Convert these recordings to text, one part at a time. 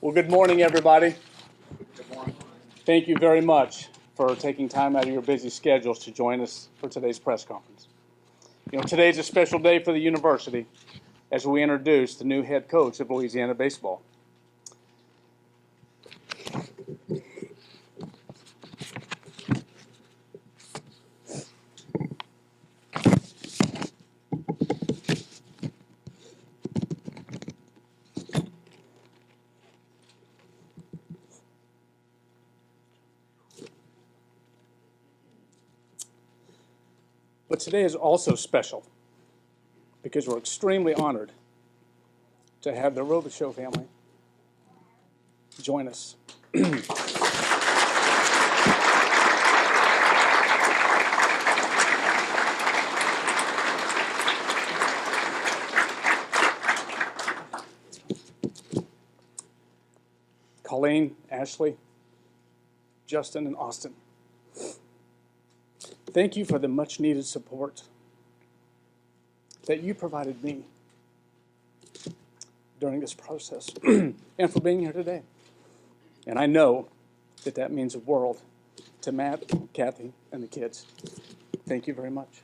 Well, good morning, everybody. Good morning. Thank you very much for taking time out of your busy schedules to join us for today's press conference. You know, today's a special day for the university as we introduce the new head coach of Louisiana baseball. But today is also special because we're extremely honored to have the Robichaux family join us. Colleen, Ashley, Justin, and Austin, thank you for the much needed support that you provided me during this process and for being here today. And I know that that means the world to Matt, Kathy, and the kids. Thank you very much.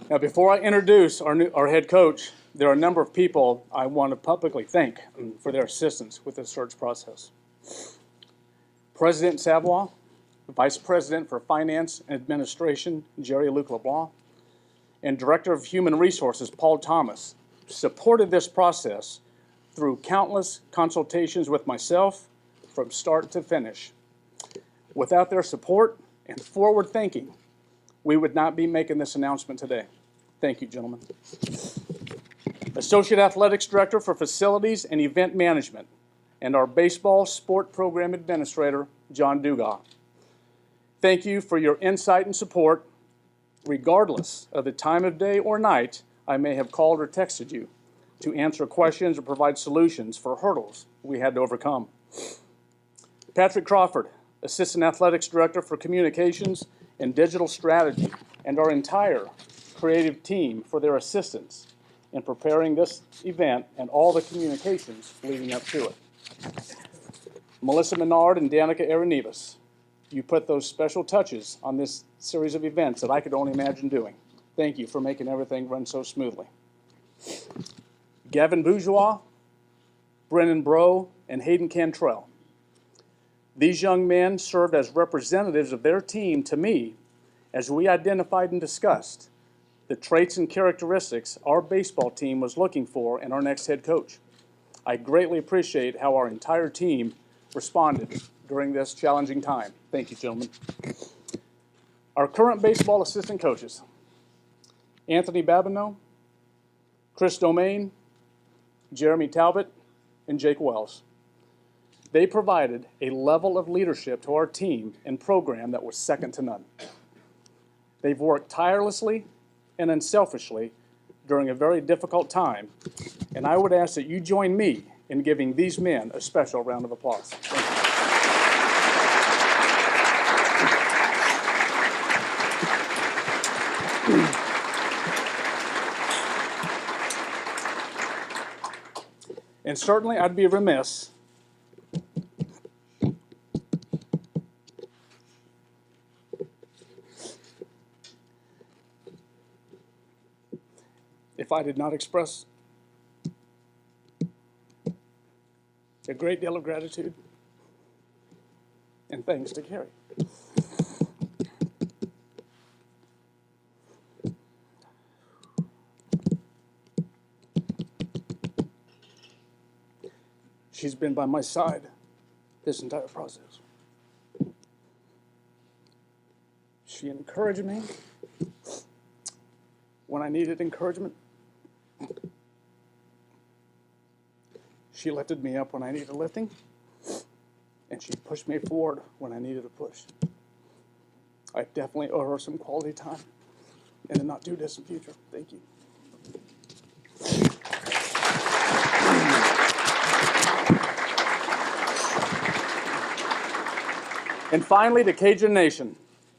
Now, before I introduce our head coach, there are a number of people I want to publicly thank for their assistance with the search process. President Savoie, Vice President for Finance and Administration, Jerry-Luc LeBlanc, and Director of Human Resources, Paul Thomas, supported this process through countless consultations with myself from start to finish. Without their support and forward thinking, we would not be making this announcement today. Thank you, gentlemen. Associate Athletics Director for Facilities and Event Management, and our Baseball Sport Program Administrator, John Dugas. Thank you for your insight and support, regardless of the time of day or night I may have called or texted you to answer questions or provide solutions for hurdles we had to overcome. Patrick Crawford, Assistant Athletics Director for Communications and Digital Strategy, and our entire creative team for their assistance in preparing this event and all the communications leading up to it. Melissa Menard and Danica Arenevis, you put those special touches on this series of events that I could only imagine doing. Thank you for making everything run so smoothly. Gavin Bourgeois, Brennan Bro, and Hayden Cantrell. These young men served as representatives of their team to me as we identified and discussed the traits and characteristics our baseball team was looking for in our next head coach. I greatly appreciate how our entire team responded during this challenging time. Thank you, gentlemen. Our current baseball assistant coaches, Anthony Babineau, Chris Domain, Jeremy Talbot, and Jake Wells. They provided a level of leadership to our team and program that was second to none. They've worked tirelessly and unselfishly during a very difficult time, and I would ask that you join me in giving these men a special round of applause. And certainly I'd be remiss if I did not express a great deal of gratitude and thanks to Carrie. She's been by my side this entire process. She encouraged me when I needed encouragement. She lifted me up when I needed lifting, and she pushed me forward when I needed a push. I definitely owe her some quality time in the not too distant future. Thank you. And finally, to Cajun Nation,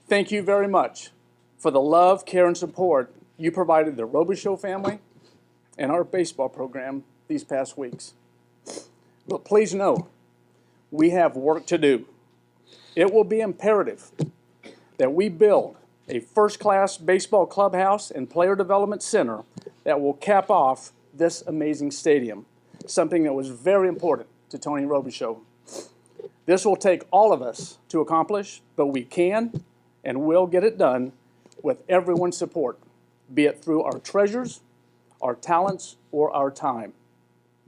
thank you very much for the love, care, and support you provided the Robichaux family and our baseball program these past weeks. But please know, we have work to do. It will be imperative that we build a first-class baseball clubhouse and player development center that will cap off this amazing stadium, something that was very important to Tony Robichaux. This will take all of us to accomplish, but we can and will get it done with everyone's support, be it through our treasures, our talents, or our time.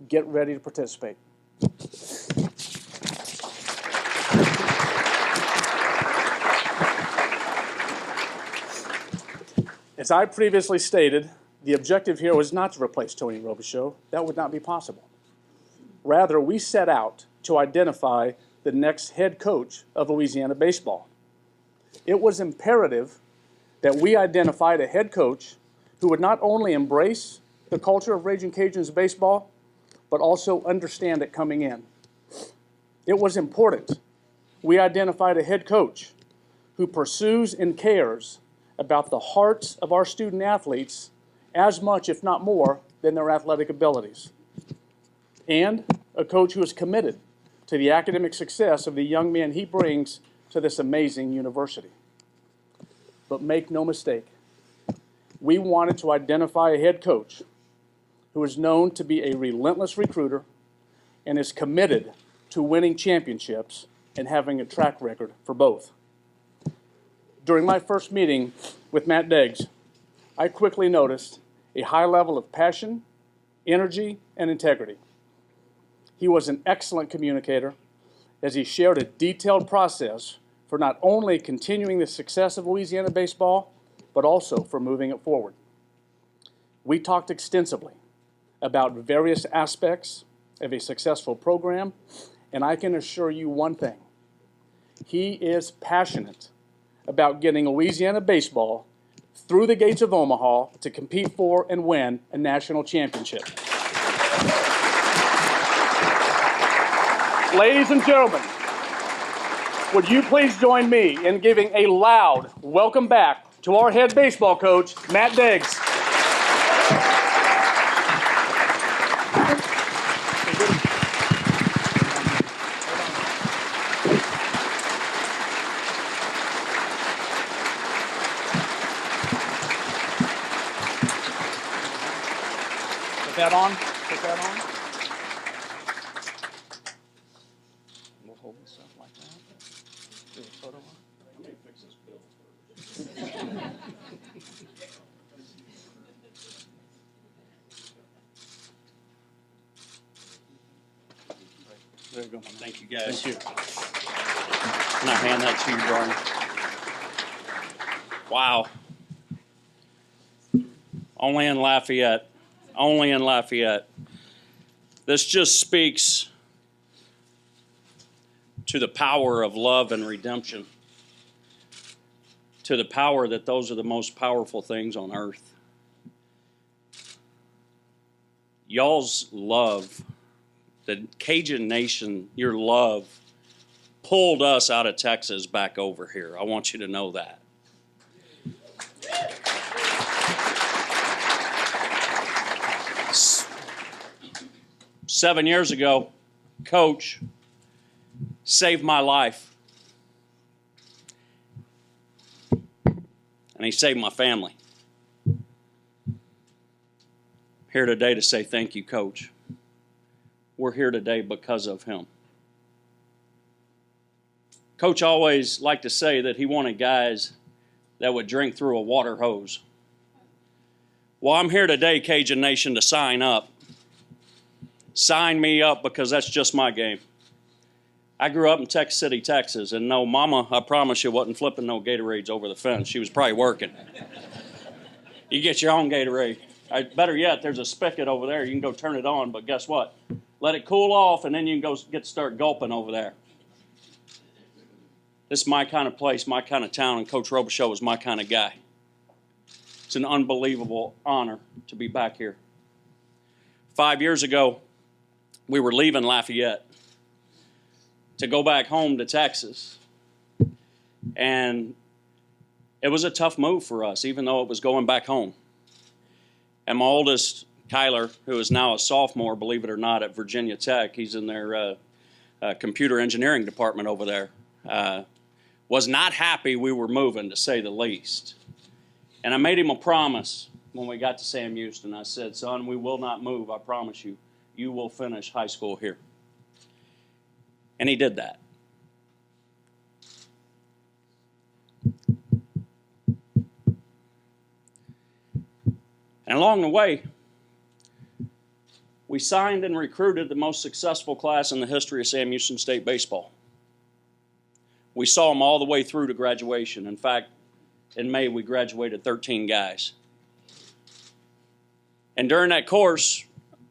Get ready to participate. As I previously stated, the objective here was not to replace Tony Robichaux. That would not be possible. Rather, we set out to identify the next head coach of Louisiana baseball. It was imperative that we identified a head coach who would not only embrace the culture of Ragin' Cajuns baseball, but also understand it coming in. It was important we identified a head coach who pursues and cares about the hearts of our student athletes as much, if not more, than their athletic abilities. And a coach who is committed to the academic success of the young men he brings to this amazing university. But make no mistake, we wanted to identify a head coach who is known to be a relentless recruiter and is committed to winning championships and having a track record for both. During my first meeting with Matt Deggs, I quickly noticed a high level of passion, energy, and integrity. He was an excellent communicator as he shared a detailed process for not only continuing the success of Louisiana baseball, but also for moving it forward. We talked extensively about various aspects of a successful program, and I can assure you one thing. He is passionate about getting Louisiana baseball through the gates of Omaha to compete for and win a national championship. Ladies and gentlemen, would you please join me in giving a loud welcome back to our head baseball coach, Matt Deggs. Put that on. Put that on. We'll hold this up like that. Do a photo on. Let me fix this bill first. There you go. Thank you, guys. Thank you. Can I hand that to you, Bryan? Wow. Only in Lafayette. Only in Lafayette. This just speaks to the power of love and redemption, to the power that those are the most powerful things on earth. Y'all's love, the Cajun Nation, your love, pulled us out of Texas back over here. I want you to know that. Seven years ago, Coach saved my life. And he saved my family. Here today to say thank you, Coach. We're here today because of him. Coach always liked to say that he wanted guys that would drink through a water hose. Well, I'm here today, Cajun Nation, to sign up. Sign me up because that's just my game. I grew up in Texas City, Texas, and no, Mama, I promise you, wasn't flipping no Gatorades over the fence. She was probably working. You get your own Gatorade. Better yet, there's a spigot over there. You can go turn it on, but guess what? Let it cool off, and then you can go start gulping over there. This is my kind of place, my kind of town, and Coach Robichaux is my kind of guy. It's an unbelievable honor to be back here. 5 years ago, we were leaving Lafayette to go back home to Texas. And it was a tough move for us, even though it was going back home. And my oldest, Kyler, who is now a sophomore, believe it or not, at Virginia Tech, he's in their computer engineering department over there, was not happy we were moving, to say the least. And I made him a promise when we got to Sam Houston. I said, son, we will not move, I promise you. You will finish high school here. And he did that. And along the way, we signed and recruited the most successful class in the history of Sam Houston State baseball. We saw them all the way through to graduation. In fact, in May, we graduated 13 guys. And during that course,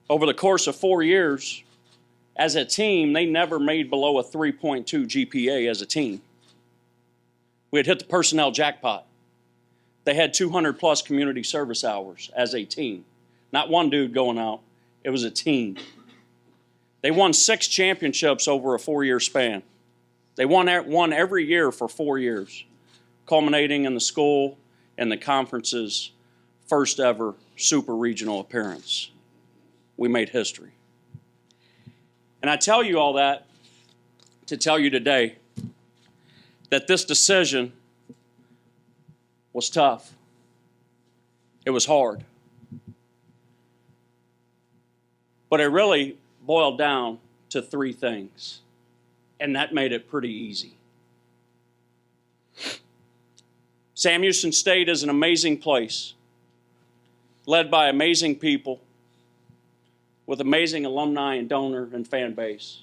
over the course of 4 years, as a team, they never made below a 3.2 GPA as a team. We had hit the personnel jackpot. They had 200-plus community service hours as a team. Not one dude going out. It was a team. They won 6 championships over a 4-year span. They won every year for 4 years, culminating in the school and the conference's first ever super regional appearance. We made history. And I tell you all that to tell you today that this decision was tough. It was hard. But it really boiled down to 3 things, and that made it pretty easy. Sam Houston State is an amazing place, led by amazing people, with amazing alumni and donor and fan base,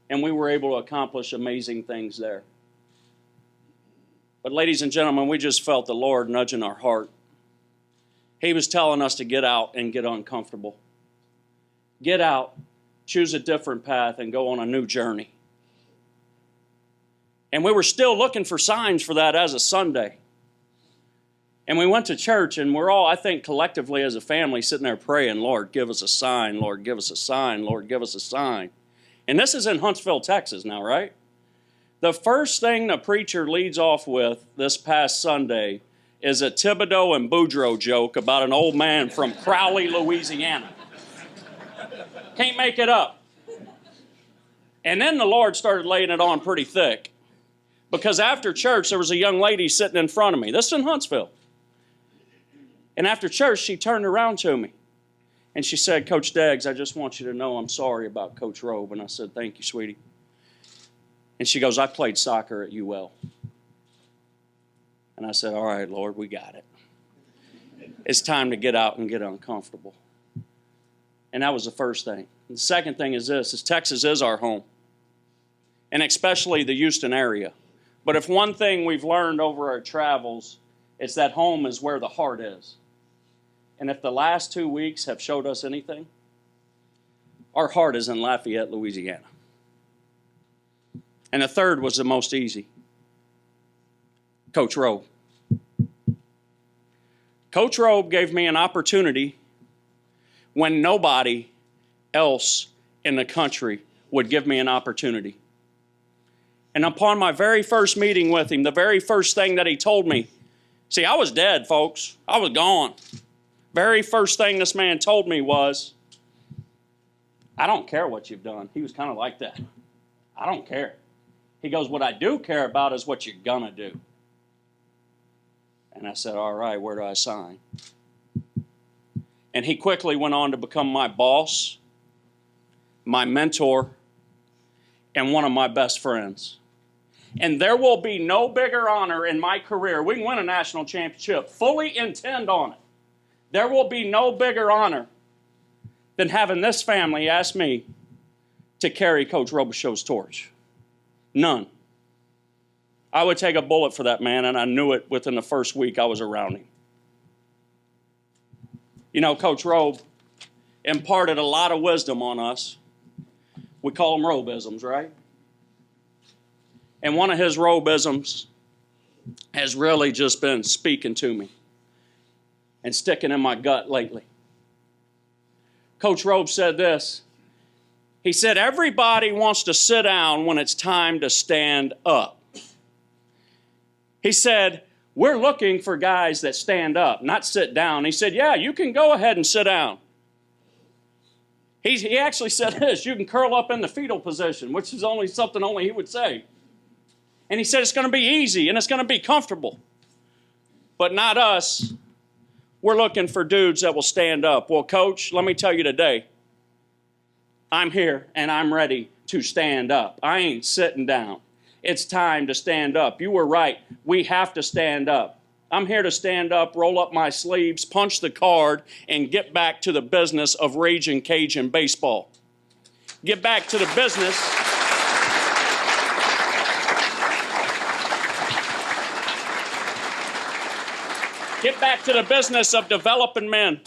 and we were able to accomplish amazing things there. But ladies and gentlemen, we just felt the Lord nudging our heart. He was telling us to get out and get uncomfortable. Get out, choose a different path, and go on a new journey. And we were still looking for signs for that as a Sunday. And we went to church, and we're all, I think, collectively as a family sitting there praying, Lord, give us a sign, Lord, give us a sign, Lord, give us a sign. And this is in Huntsville, Texas now, right? The first thing the preacher leads off with this past Sunday is a Thibodeau and Boudreaux joke about an old man from Crowley, Louisiana. Can't make it up. And then the Lord started laying it on pretty thick. Because after church, there was a young lady sitting in front of me. This is in Huntsville. And after church, she turned around to me. And she said, Coach Deggs, I just want you to know I'm sorry about Coach Robe. And I said, thank you, sweetie. And she goes, I played soccer at UL. And I said, all right, Lord, we got it. It's time to get out and get uncomfortable. And that was the first thing. And the second thing is this, is Texas is our home. And especially the Houston area. But if one thing we've learned over our travels, it's that home is where the heart is. And if the last 2 weeks have showed us anything, our heart is in Lafayette, Louisiana. And the third was the most easy. Coach Robe. Coach Robe gave me an opportunity when nobody else in the country would give me an opportunity. And upon my very first meeting with him, the very first thing that he told me, see, I was dead, folks. I was gone. Very first thing this man told me was, I don't care what you've done. He was kind of like that. I don't care. He goes, what I do care about is what you're going to do. And I said, all right, where do I sign? And he quickly went on to become my boss, my mentor, and one of my best friends. And there will be no bigger honor in my career. We can win a national championship. Fully intend on it. There will be no bigger honor than having this family ask me to carry Coach Robichaux's torch. None. I would take a bullet for that man, and I knew it within the first week I was around him. You know, Coach Robe imparted a lot of wisdom on us. We call them Robeisms, right? And one of his Robeisms has really just been speaking to me and sticking in my gut lately. Coach Robe said this. He said, everybody wants to sit down when it's time to stand up. He said, we're looking for guys that stand up, not sit down. He said, yeah, you can go ahead and sit down. He actually said this, you can curl up in the fetal position, which is something only he would say. And he said it's going to be easy and it's going to be comfortable. But not us. We're looking for dudes that will stand up. Well, Coach, let me tell you today, I'm here and I'm ready to stand up. I ain't sitting down. It's time to stand up. You were right. We have to stand up. I'm here to stand up, roll up my sleeves, punch the card, and get back to the business of Ragin' Cajun baseball. Get back to the business. Get back to the business of developing men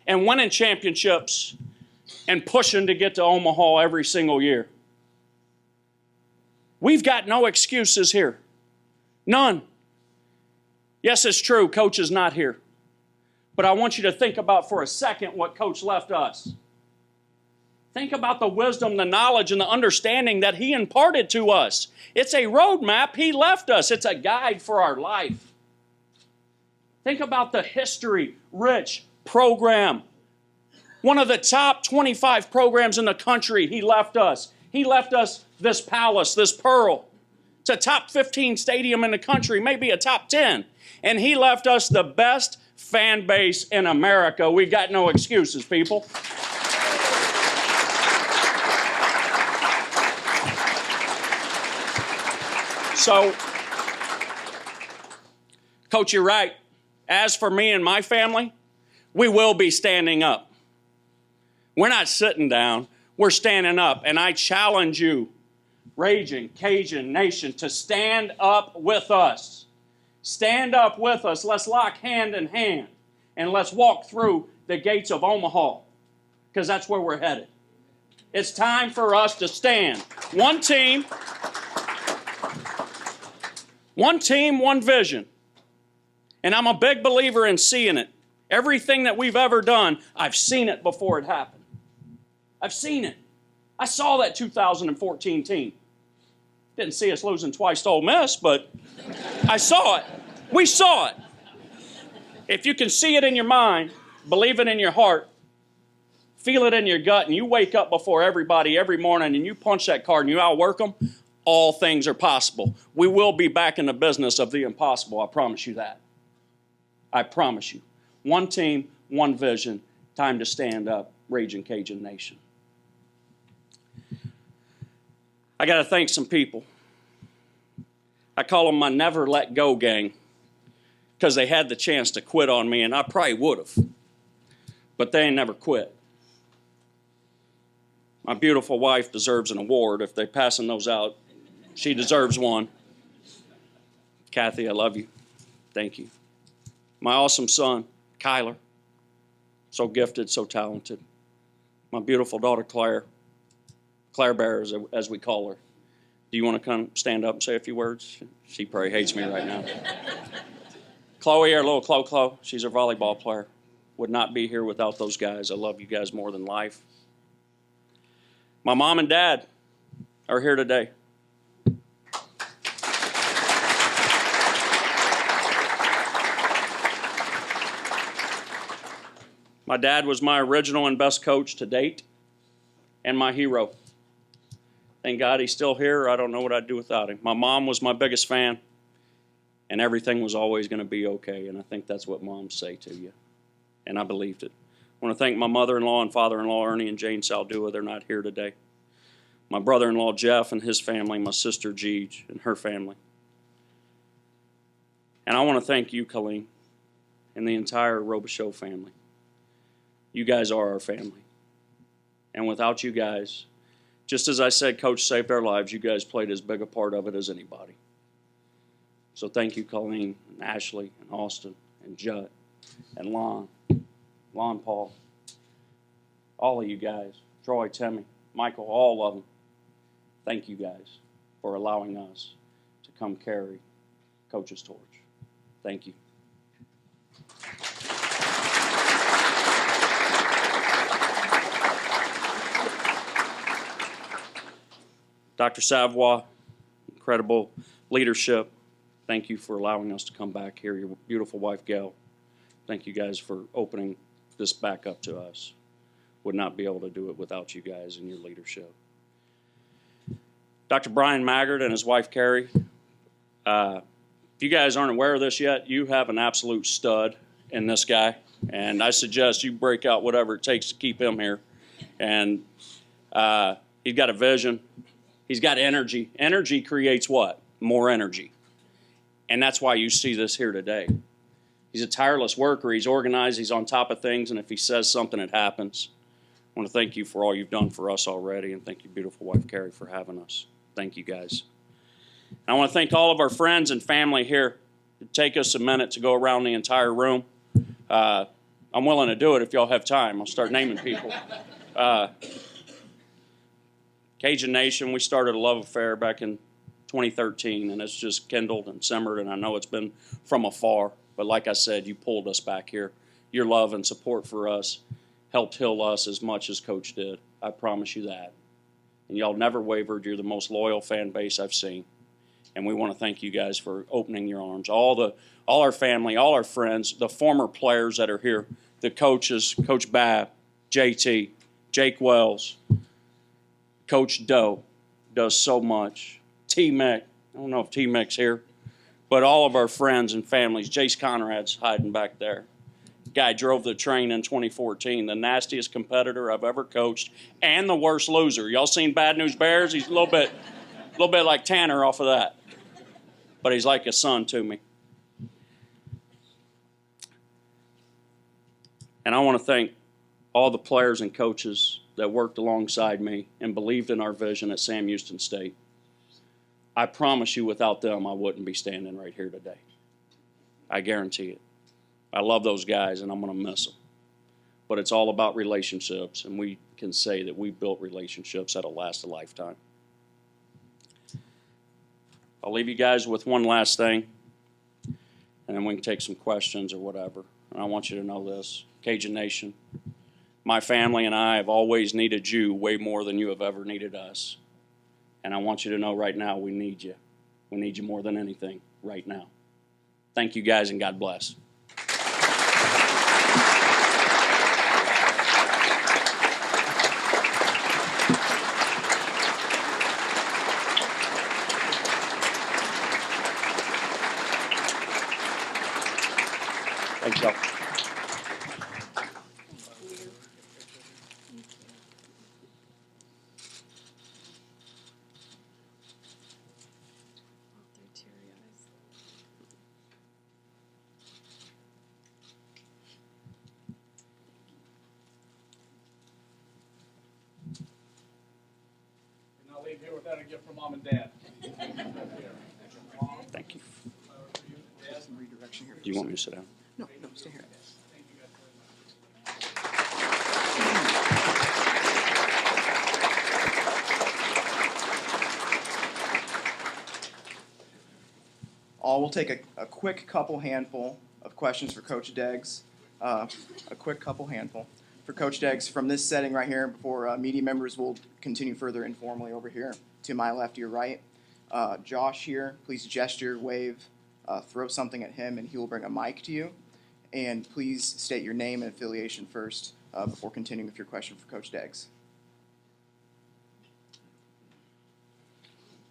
and winning championships and pushing to get to Omaha every single year. We've got no excuses here. None. Yes, it's true, Coach is not here. But I want you to think about for a second what Coach left us. Think about the wisdom, the knowledge, and the understanding that he imparted to us. It's a roadmap he left us. It's a guide for our life. Think about the history-rich program. One of the top 25 programs in the country he left us. He left us this palace, this pearl. It's a top 15 stadium in the country, maybe a top 10. And he left us the best fan base in America. We've got no excuses, people. So, Coach, you're right. As for me and my family, we will be standing up. We're not sitting down. We're standing up. And I challenge you, Ragin' Cajun Nation, to stand up with us. Stand up with us. Let's lock hand in hand. And let's walk through the gates of Omaha. Because that's where we're headed. It's time for us to stand. One team, one vision. And I'm a big believer in seeing it. Everything that we've ever done, I've seen it before it happened. I've seen it. I saw that 2014 team. Didn't see us losing twice to Ole Miss, but I saw it. We saw it. If you can see it in your mind, believe it in your heart, feel it in your gut, and you wake up before everybody every morning and you punch that card and you outwork them, all things are possible. We will be back in the business of the impossible. I promise you that. I promise you. One team, one vision. Time to stand up, Ragin' Cajun Nation. I got to thank some people. I call them my never let go gang because they had the chance to quit on me, and I probably would have. But they ain't never quit. My beautiful wife deserves an award. If they're passing those out, she deserves one. Kathy, I love you. Thank you. My awesome son, Kyler, so gifted, so talented. My beautiful daughter, Claire Bear, as we call her. Do you want to come stand up and say a few words? She probably hates me right now. Chloe, our little Chloe, she's our volleyball player. Would not be here without those guys. I love you guys more than life. My mom and dad are here today. My dad was my original and best coach to date, and my hero. Thank God he's still here. I don't know what I'd do without him. My mom was my biggest fan, and everything was always going to be okay, and I think that's what moms say to you, and I believed it. I want to thank my mother-in-law and father-in-law, Ernie and Jane Saldua. They're not here today. My brother-in-law, Jeff, and his family, my sister, Jeej, and her family. And I want to thank you, Colleen, and the entire Robichaux family. You guys are our family. And without you guys, just as I said, Coach saved our lives, you guys played as big a part of it as anybody. So thank you, Colleen, and Ashley, and Austin, and Judd, and Lon Paul, all of you guys, Troy, Timmy, Michael, all of them. Thank you guys. for allowing us to come carry Coach's torch. Thank you. Dr. Savoy, incredible leadership. Thank you for allowing us to come back here. Your beautiful wife, Gail. Thank you guys for opening this back up to us. Would not be able to do it without you guys and your leadership. Dr. Bryan Maggard and his wife, Carrie. If you guys aren't aware of this yet, you have an absolute stud in this guy. And I suggest you break out whatever it takes to keep him here. And he's got a vision. He's got energy. Energy creates what? More energy. And that's why you see this here today. He's a tireless worker. He's organized. He's on top of things. And if he says something, it happens. I want to thank you for all you've done for us already. And thank you, beautiful wife, Carrie, for having us. Thank you, guys. And I want to thank all of our friends and family here. It'd take us a minute to go around the entire room. I'm willing to do it if y'all have time. I'll start naming people. Cajun Nation, we started a love affair back in 2013, and it's just kindled and simmered, and I know it's been from afar. But like I said, you pulled us back here. Your love and support for us helped heal us as much as Coach did. I promise you that. And y'all never wavered. You're the most loyal fan base I've seen. And we want to thank you guys for opening your arms. All our family, all our friends, the former players that are here, the coaches, Coach Babb, JT, Jake Wells, Coach Doe does so much. T-Mec, I don't know if T-Mec's here, but all of our friends and families. Jace Conrad's hiding back there. Guy drove the train in 2014, the nastiest competitor I've ever coached, and the worst loser. Y'all seen Bad News Bears? He's a little bit like Tanner off of that. But he's like a son to me. And I want to thank all the players and coaches that worked alongside me and believed in our vision at Sam Houston State. I promise you, without them, I wouldn't be standing right here today. I guarantee it. I love those guys, and I'm going to miss them. But it's all about relationships, and we can say that we built relationships that'll last a lifetime. I'll leave you guys with one last thing, and then we can take some questions or whatever. And I want you to know this, Cajun Nation, my family and I have always needed you way more than you have ever needed us. And I want you to know right now we need you. We need you more than anything right now. Thank you guys, and God bless. Thanks, y'all. And I'll leave here without a gift from Mom and Dad. Thank you. Do you want me to sit down? No, stay here. We'll take a quick couple handful of questions for Coach Deggs. A quick couple handful for Coach Deggs from this setting right here before media members will continue further informally over here to my left, your right. Josh here, please gesture, wave, throw something at him, and he will bring a mic to you. And please state your name and affiliation first before continuing with your question for Coach Deggs.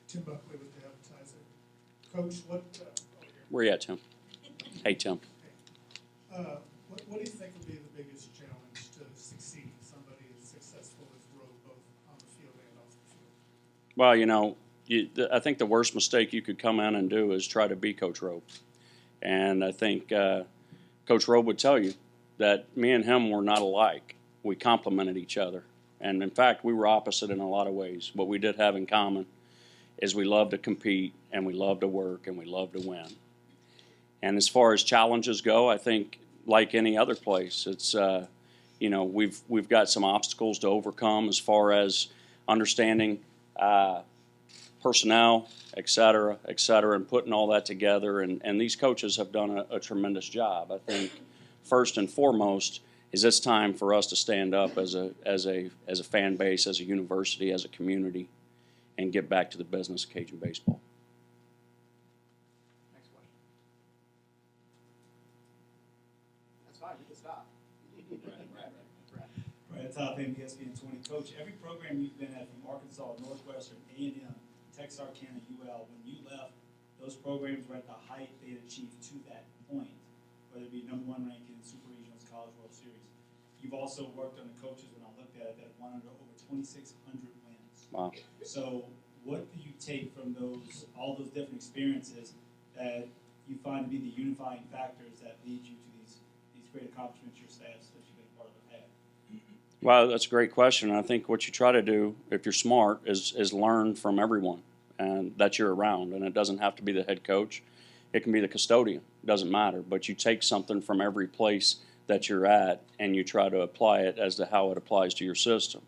Tim Buckley with the Advertiser. Coach, what Where you at, Tim? Hey, Tim. what do you think will be the biggest challenge to succeed somebody as successful as Rowe, both on the field and off the field? Well, you know, I think the worst mistake you could come in and do is try to be Coach Rowe. And I think Coach Rowe would tell you that me and him were not alike. We complemented each other. And in fact, we were opposite in a lot of ways. What we did have in common is we love to compete, and we love to work, and we love to win. And as far as challenges go, I think like any other place, it's you know, we've got some obstacles to overcome as far as understanding personnel, et cetera, and putting all that together. And these coaches have done a tremendous job. I think first and foremost is it's time for us to stand up as a fan base, as a university, as a community, and get back to the business of Cajun baseball. Next question. That's fine, we can stop. Right, top ESPN 20. Coach, every program you've been at, from Arkansas, Northwestern, A&M, Texarkana, UL, when you left, those programs were at the height they had achieved to that point, whether it be #1 ranking in Super Regionals, College World Series. You've also worked on the coaches, when I looked at it, that won under over 2,600 wins. Wow. So what do you take from all those different experiences that you find to be the unifying factors that lead you to these great accomplishments your staffs that you've been part of have had? Well, that's a great question. I think what you try to do, if you're smart, is learn from everyone and that you're around. And it doesn't have to be the head coach. It can be the custodian. It doesn't matter. But you take something from every place that you're at and you try to apply it as to how it applies to your system.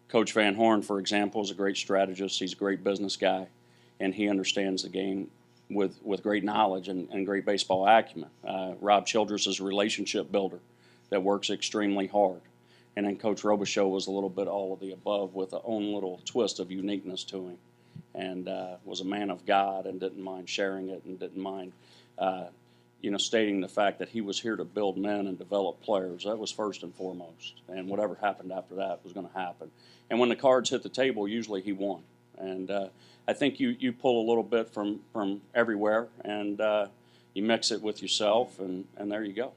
Coach Van Horn, for example, is a great strategist. He's a great business guy, and he understands the game with great knowledge and great baseball acumen. Rob Childress is a relationship builder that works extremely hard. And then Coach Robichaux was a little bit all of the above with a own little twist of uniqueness to him, and was a man of God and didn't mind sharing it and didn't mind, stating the fact that he was here to build men and develop players. That was first and foremost. And whatever happened after that was going to happen. And when the cards hit the table, usually he won. And I think you pull a little bit from everywhere, and you mix it with yourself, and there you go.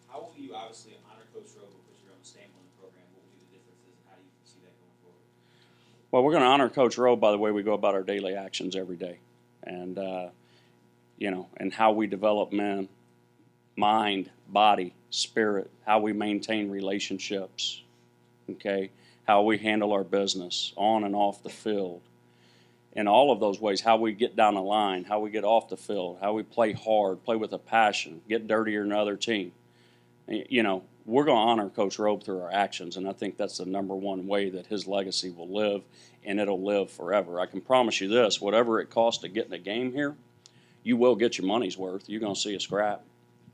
How will you obviously honor Coach Rowe because you're on the stamp on the program? What will be the differences, and how do you see that going forward? Well, we're going to honor Coach Rowe by the way we go about our daily actions every day, and and how we develop men, mind, body, spirit, how we maintain relationships, okay, how we handle our business on and off the field. In all of those ways, how we get down the line, how we get off the field, how we play hard, play with a passion, get dirtier than another team. We're going to honor Coach Robe through our actions, and I think that's the #1 way that his legacy will live, and it'll live forever. I can promise you this, whatever it costs to get in a game here, you will get your money's worth. You're going to see a scrap.